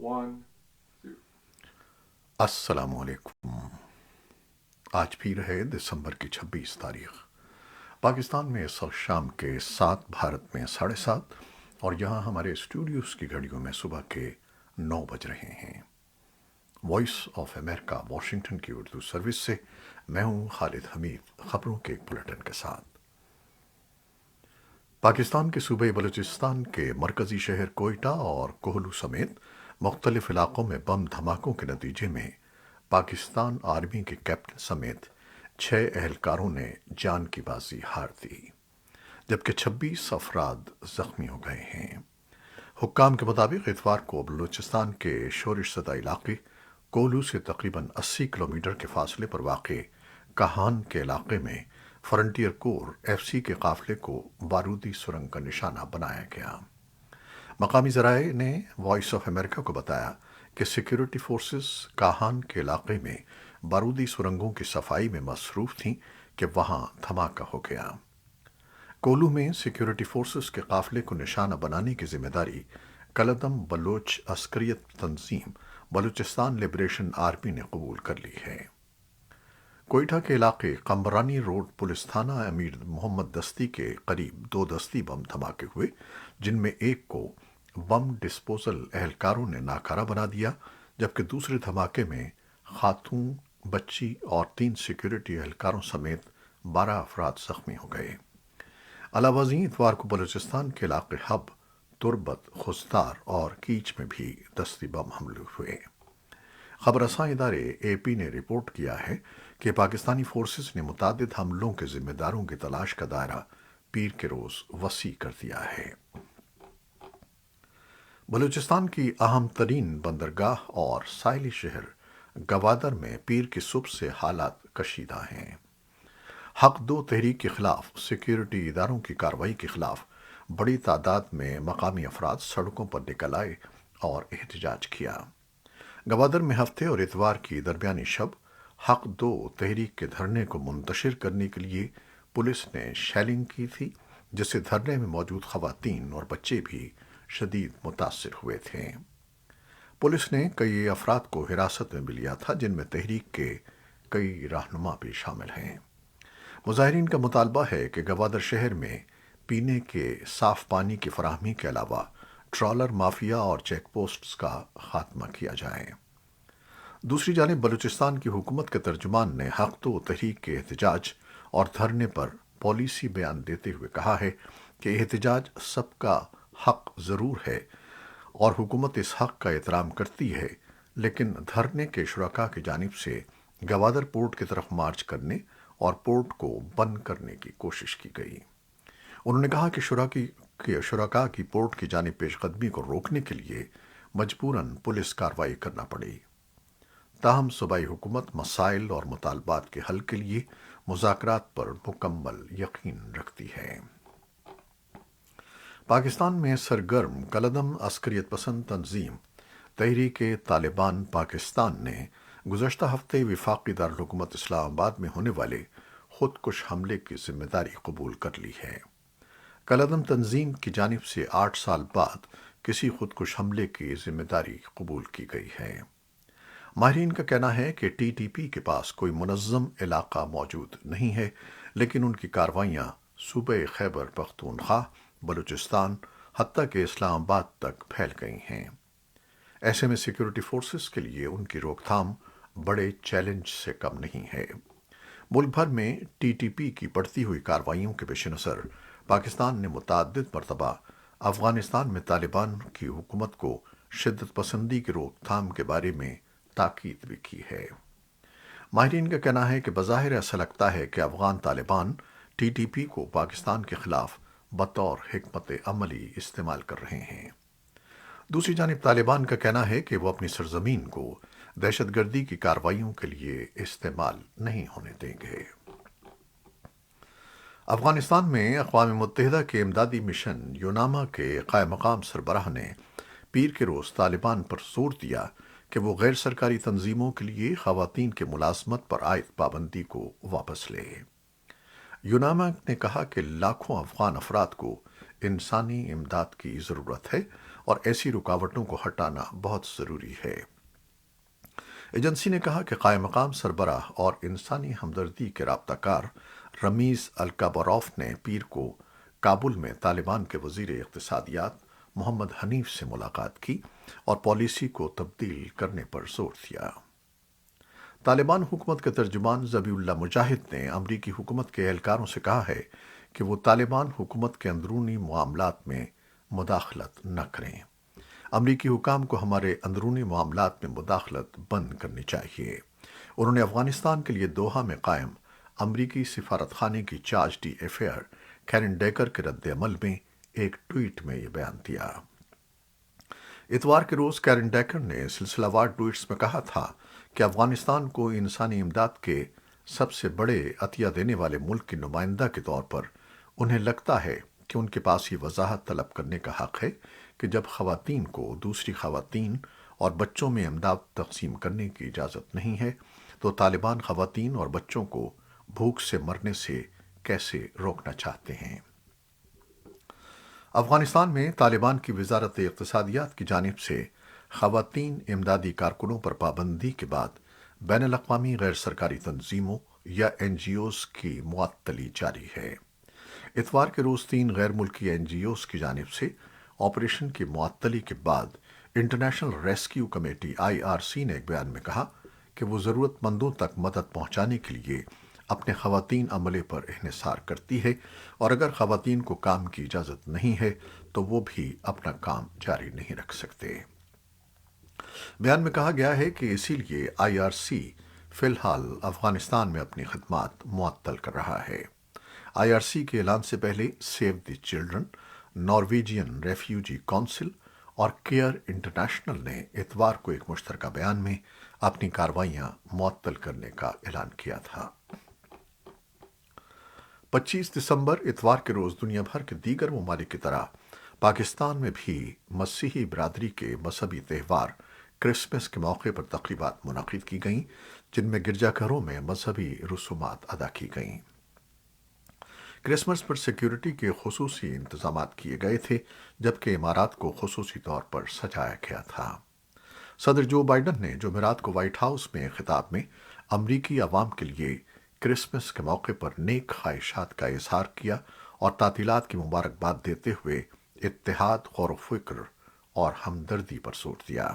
One, two. السلام علیکم۔ آج بھی رہے دسمبر کی 26 تاریخ۔ پاکستان میں اس وقت شام کے 7، بھارت میں 7:30، اور یہاں ہمارے اسٹوڈیوز کی گھڑیوں میں صبح کے 9 بج رہے ہیں۔ وائس آف امریکہ واشنگٹن کی اردو سروس سے میں ہوں خالد حمید، خبروں کے ایک بلیٹن کے ساتھ۔ پاکستان کے صوبے بلوچستان کے مرکزی شہر کوئٹہ اور کوہلو سمیت مختلف علاقوں میں بم دھماکوں کے نتیجے میں پاکستان آرمی کے کیپٹن سمیت 6 اہلکاروں نے جان کی بازی ہار دی، جبکہ 26 افراد زخمی ہو گئے ہیں۔ حکام کے مطابق اتوار کو بلوچستان کے شورش زدہ علاقے کولو سے تقریباً 80 کلومیٹر کے فاصلے پر واقع کہان کے علاقے میں فرنٹیئر کور ایف سی کے قافلے کو بارودی سرنگ کا نشانہ بنایا گیا۔ مقامی ذرائع نے وائس آف امریکہ کو بتایا کہ سیکیورٹی فورسز کاہان کے علاقے میں بارودی سرنگوں کی صفائی میں مصروف تھیں کہ وہاں دھماکہ ہو گیا۔ کولو میں سیکیورٹی فورسز کے قافلے کو نشانہ بنانے کی ذمہ داری کلدم بلوچ عسکریت تنظیم بلوچستان لبریشن آرمی نے قبول کر لی ہے۔ کوئٹہ کے علاقے قمبرانی روڈ پولیس تھانہ امیر محمد دستی کے قریب 2 دستی بم دھماکے ہوئے، جن میں ایک کو بم ڈسپوزل اہلکاروں نے ناکارہ بنا دیا، جبکہ دوسرے دھماکے میں خاتون، بچی اور 3 سیکیورٹی اہلکاروں سمیت 12 افراد زخمی ہو گئے۔ علاوہ ازیں اتوار کو بلوچستان کے علاقے حب، تربت، خستار اور کیچ میں بھی دستی بم حملے ہوئے۔ خبر رساں ادارے اے پی نے رپورٹ کیا ہے کہ پاکستانی فورسز نے متعدد حملوں کے ذمہ داروں کی تلاش کا دائرہ پیر کے روز وسیع کر دیا ہے۔ بلوچستان کی اہم ترین بندرگاہ اور ساحلی شہر گوادر میں پیر کی صبح سے حالات کشیدہ ہیں۔ حق 2 تحریک کے خلاف سیکیورٹی اداروں کی کارروائی کے خلاف بڑی تعداد میں مقامی افراد سڑکوں پر نکل آئے اور احتجاج کیا۔ گوادر میں ہفتے اور اتوار کی درمیانی شب حق 2 تحریک کے دھرنے کو منتشر کرنے کے لیے پولیس نے شیلنگ کی تھی، جس سے دھرنے میں موجود خواتین اور بچے بھی شدید متاثر ہوئے تھے۔ پولیس نے کئی افراد کو حراست میں بھی لیا تھا، جن میں تحریک کے کئی رہنما بھی شامل ہیں۔ مظاہرین کا مطالبہ ہے کہ گوادر شہر میں پینے کے صاف پانی کی فراہمی کے علاوہ ٹرالر مافیا اور چیک پوسٹس کا خاتمہ کیا جائے۔ دوسری جانب بلوچستان کی حکومت کے ترجمان نے حق 2 تحریک کے احتجاج اور دھرنے پر پالیسی بیان دیتے ہوئے کہا ہے کہ احتجاج سب کا حق ضرور ہے اور حکومت اس حق کا احترام کرتی ہے، لیکن دھرنے کے شرکاء کی جانب سے گوادر پورٹ کی طرف مارچ کرنے اور پورٹ کو بند کرنے کی کوشش کی گئی۔ انہوں نے کہا کہ شرکاء کی پورٹ کی جانب پیش قدمی کو روکنے کے لیے مجبوراً پولیس کارروائی کرنا پڑی۔ تاہم صوبائی حکومت مسائل اور مطالبات کے حل کے لیے مذاکرات پر مکمل یقین رکھتی ہے۔ پاکستان میں سرگرم کلدم عسکریت پسند تنظیم تحریک طالبان پاکستان نے گزشتہ ہفتے وفاقی دارالحکومت اسلام آباد میں ہونے والے خودکش حملے کی ذمہ داری قبول کر لی ہے۔ کلدم تنظیم کی جانب سے 8 سال بعد کسی خودکش حملے کی ذمہ داری قبول کی گئی ہے۔ ماہرین کا کہنا ہے کہ ٹی ٹی پی کے پاس کوئی منظم علاقہ موجود نہیں ہے، لیکن ان کی کارروائیاں صوبہ خیبر پختونخوا، بلوچستان، حتیٰ کہ اسلام آباد تک پھیل گئی ہیں۔ ایسے میں سیکیورٹی فورسز کے لیے ان کی روک تھام بڑے چیلنج سے کم نہیں ہے۔ ملک بھر میں ٹی ٹی پی کی بڑھتی ہوئی کارروائیوں کے پیش نظر پاکستان نے متعدد مرتبہ افغانستان میں طالبان کی حکومت کو شدت پسندی کی روک تھام کے بارے میں تاکید بھی کی ہے۔ ماہرین کا کہنا ہے کہ بظاہر ایسا لگتا ہے کہ Afghan Taliban T T P کو پاکستان کے خلاف بطور حکمت عملی استعمال کر رہے ہیں۔ دوسری جانب طالبان کا کہنا ہے کہ وہ اپنی سرزمین کو دہشت گردی کی کارروائیوں کے لیے استعمال نہیں ہونے دیں گے۔ افغانستان میں اقوام متحدہ کے امدادی مشن یوناما کے قائم مقام سربراہ نے پیر کے روز طالبان پر زور دیا کہ وہ غیر سرکاری تنظیموں کے لیے خواتین کے ملازمت پر عائد پابندی کو واپس لے۔ یوناما نے کہا کہ لاکھوں افغان افراد کو انسانی امداد کی ضرورت ہے اور ایسی رکاوٹوں کو ہٹانا بہت ضروری ہے۔ ایجنسی نے کہا کہ قائم مقام سربراہ اور انسانی ہمدردی کے رابطہ کار رمیز الکاباروف نے پیر کو کابل میں طالبان کے وزیر اقتصادیات محمد حنیف سے ملاقات کی اور پالیسی کو تبدیل کرنے پر زور دیا۔ طالبان حکومت کے ترجمان ذبیح اللہ مجاہد نے امریکی حکومت کے اہلکاروں سے کہا ہے کہ وہ طالبان حکومت کے اندرونی معاملات میں مداخلت نہ کریں۔ امریکی حکام کو ہمارے اندرونی معاملات میں مداخلت بند کرنی چاہیے۔ انہوں نے افغانستان کے لیے دوحہ میں قائم امریکی سفارت خانے کی charge D affair Keran decker کے رد عمل میں ایک ٹویٹ میں یہ بیان دیا۔ اتوار کے روز کیرن ڈیکر نے سلسلہ وار ٹویٹس میں کہا تھا کہ افغانستان کو انسانی امداد کے سب سے بڑے عطیہ دینے والے ملک کی نمائندہ کے طور پر انہیں لگتا ہے کہ ان کے پاس یہ وضاحت طلب کرنے کا حق ہے کہ جب خواتین کو دوسری خواتین اور بچوں میں امداد تقسیم کرنے کی اجازت نہیں ہے تو طالبان خواتین اور بچوں کو بھوک سے مرنے سے کیسے روکنا چاہتے ہیں۔ افغانستان میں طالبان کی وزارت اقتصادیات کی جانب سے خواتین امدادی کارکنوں پر پابندی کے بعد بین الاقوامی غیر سرکاری تنظیموں یا این جی اوز کی معطلی جاری ہے۔ اتوار کے روز 3 غیر ملکی این جی اوز کی جانب سے آپریشن کی معطلی کے بعد international rescue committee I R C نے ایک بیان میں کہا کہ وہ ضرورت مندوں تک مدد پہنچانے کے لیے اپنے خواتین عملے پر انحصار کرتی ہے اور اگر خواتین کو کام کی اجازت نہیں ہے تو وہ بھی اپنا کام جاری نہیں رکھ سکتے۔ بیان میں کہا گیا ہے کہ اسی لیے آئی آر سی فی الحال افغانستان میں اپنی خدمات معطل کر رہا ہے۔ آئی آر سی کے اعلان سے پہلے save the children, Norwegian refugee council اور کیئر انٹرنیشنل نے اتوار کو ایک مشترکہ بیان میں اپنی کارروائیاں معطل کرنے کا اعلان کیا تھا۔ 25 دسمبر اتوار کے روز دنیا بھر کے دیگر ممالک کی طرح پاکستان میں بھی مسیحی برادری کے مذہبی تہوار کرسمس کے موقع پر تقریبات منعقد کی گئیں، جن میں گرجا گھروں میں مذہبی رسومات ادا کی گئیں۔ کرسمس پر سیکیورٹی کے خصوصی انتظامات کیے گئے تھے، جبکہ عمارات کو خصوصی طور پر سجایا گیا تھا۔ صدر جو بائیڈن نے جمعرات کو وائٹ ہاؤس میں خطاب میں امریکی عوام کے لیے کرسمس کے موقع پر نیک خواہشات کا اظہار کیا اور تعطیلات کی مبارکباد دیتے ہوئے اتحاد، غور و فکر اور ہمدردی پر زور دیا۔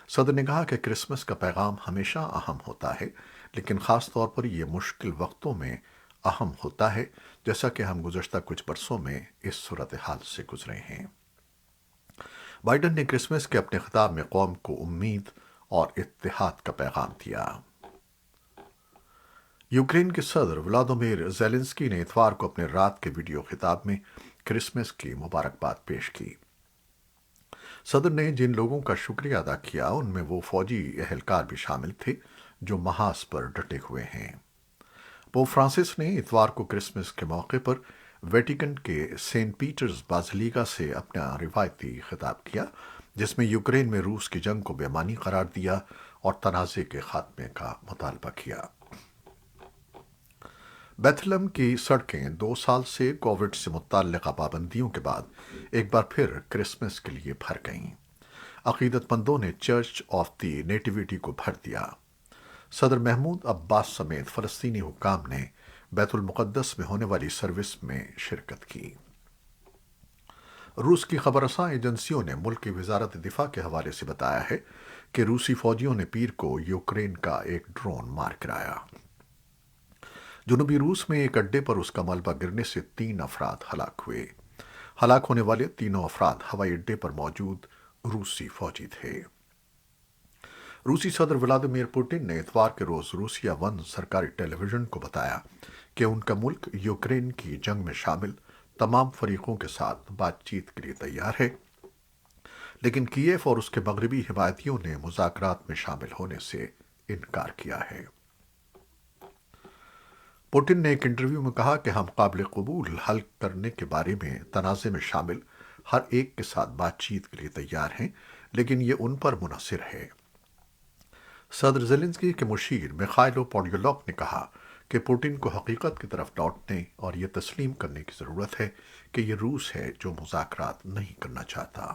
صدر نے کہا کہ کرسمس کا پیغام ہمیشہ اہم ہوتا ہے، لیکن خاص طور پر یہ مشکل وقتوں میں اہم ہوتا ہے، جیسا کہ ہم گزشتہ کچھ برسوں میں اس صورتحال سے گزرے ہیں۔ بائیڈن نے کرسمس کے اپنے خطاب میں قوم کو امید اور اتحاد کا پیغام دیا۔ یوکرین کے صدر ولادیمیر زیلنسکی نے اتوار کو اپنے رات کے ویڈیو خطاب میں کرسمس کی مبارکباد پیش کی۔ صدر نے جن لوگوں کا شکریہ ادا کیا ان میں وہ فوجی اہلکار بھی شامل تھے جو محاذ پر ڈٹے ہوئے ہیں۔ پوپ فرانسس نے اتوار کو کرسمس کے موقع پر ویٹیکن کے سینٹ پیٹرز بازیلیکا سے اپنا روایتی خطاب کیا، جس میں یوکرین میں روس کی جنگ کو بے معنی قرار دیا اور تنازع کے خاتمے کا مطالبہ کیا۔ بیتھلہم کی سڑکیں 2 سال سے کووڈ سے متعلقہ پابندیوں کے بعد ایک بار پھر کرسمس کے لیے بھر گئیں۔ عقیدت مندوں نے چرچ آف دی نیٹیویٹی کو بھر دیا۔ صدر محمود عباس سمیت فلسطینی حکام نے بیت المقدس میں ہونے والی سروس میں شرکت کی۔ روس کی خبر رساں ایجنسیوں نے ملک کی وزارت دفاع کے حوالے سے بتایا ہے کہ روسی فوجیوں نے پیر کو یوکرین کا ایک ڈرون مار گرایا۔ جنوبی روس میں ایک اڈے پر اس کا ملبہ گرنے سے 3 افراد ہلاک ہوئے۔ ہلاک ہونے والے تینوں افراد ہوائی اڈے پر موجود روسی فوجی تھے۔ روسی صدر ولادیمیر پوٹن نے اتوار کے روز روسیا ون سرکاری ٹیلی ویژن کو بتایا کہ ان کا ملک یوکرین کی جنگ میں شامل تمام فریقوں کے ساتھ بات چیت کے لیے تیار ہے، لیکن کیف اور اس کے مغربی حمایتیوں نے مذاکرات میں شامل ہونے سے انکار کیا ہے۔ پوٹن نے ایک انٹرویو میں کہا کہ ہم قابل قبول حل کرنے کے بارے میں تنازع میں شامل ہر ایک کے ساتھ بات چیت کے لیے تیار ہیں، لیکن یہ ان پر منحصر ہے۔ صدر زیلنسکی کے مشیر میخائیلو پوڈیولوک نے کہا کہ پوٹن کو حقیقت کی طرف لوٹنے اور یہ تسلیم کرنے کی ضرورت ہے کہ یہ روس ہے جو مذاکرات نہیں کرنا چاہتا۔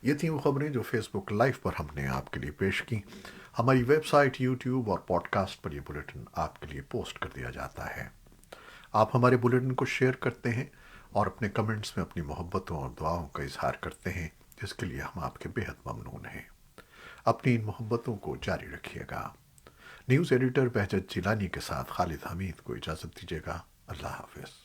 یہ تھیں وہ خبریں جو فیس بک لائیو پر ہم نے آپ کے لیے پیش کی۔ ہماری ویب سائٹ، یوٹیوب اور پوڈ کاسٹ پر یہ بلیٹن آپ کے لیے پوسٹ کر دیا جاتا ہے۔ آپ ہمارے بلیٹن کو شیئر کرتے ہیں اور اپنے کمنٹس میں اپنی محبتوں اور دعاؤں کا اظہار کرتے ہیں، جس کے لیے ہم آپ کے بےحد ممنون ہیں۔ اپنی ان محبتوں کو جاری رکھیے گا۔ نیوز ایڈیٹر بہجت جیلانی کے ساتھ خالد حمید کو اجازت دیجیے گا۔ اللہ حافظ۔